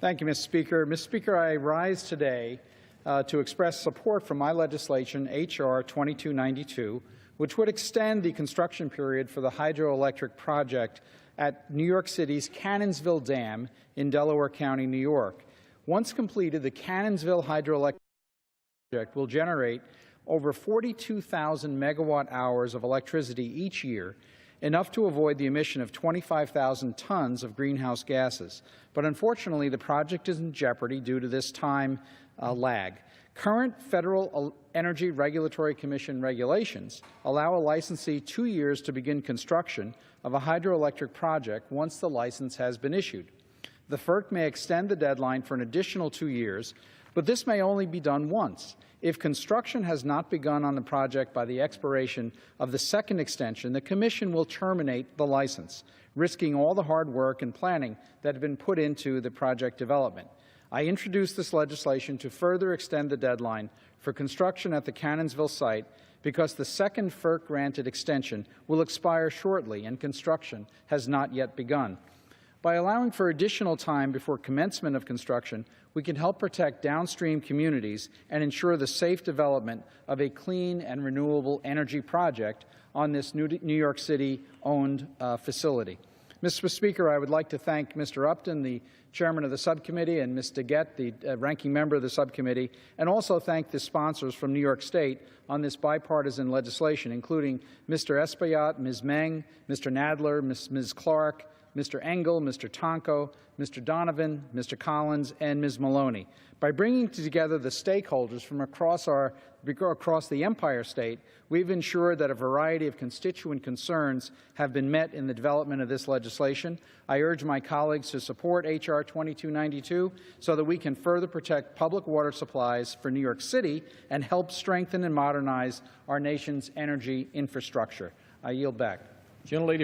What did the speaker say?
Thank you, Mr. Speaker. Mr. Speaker, I rise today to express support for my legislation, H.R. 2292, which would extend the construction period for the hydroelectric project at New York City's Cannonsville Dam in Delaware County, New York. Once completed, the Cannonsville Hydroelectric project will generate over 42,000 megawatt-hours of electricity each year, enough to avoid the emission of 25,000 tons of greenhouse gases. But unfortunately, the project is in jeopardy due to this time lag. Current Federal Energy Regulatory Commission regulations allow a licensee 2 years to begin construction of a hydroelectric project once the license has been issued. The FERC may extend the deadline for an additional 2 years, but this may only be done once. If construction has not begun on the project by the expiration of the second extension, the Commission will terminate the license, risking all the hard work and planning that have been put into the project development. I introduced this legislation to further extend the deadline for construction at the Cannonsville site because the second FERC-granted extension will expire shortly and construction has not yet begun. By allowing for additional time before commencement of construction, we can help protect downstream communities and ensure the safe development of a clean and renewable energy project on this New York City-owned facility. Mr. Speaker, I would like to thank Mr. Upton, the chairman of the subcommittee, and Ms. DeGette, the ranking member of the subcommittee, and also thank the sponsors from New York State on this bipartisan legislation, including Mr. Espaillat, Ms. Meng, Mr. Nadler, Ms. Clark, Mr. Engel, Mr. Tonko, Mr. Donovan, Mr. Collins, and Ms. Maloney. By bringing together the stakeholders from across the Empire State, we've ensured that a variety of constituent concerns have been met in the development of this legislation. I urge my colleagues to support H.R. 2292 so that we can further protect public water supplies for New York City and help strengthen and modernize our nation's energy infrastructure. I yield back. Gentlelady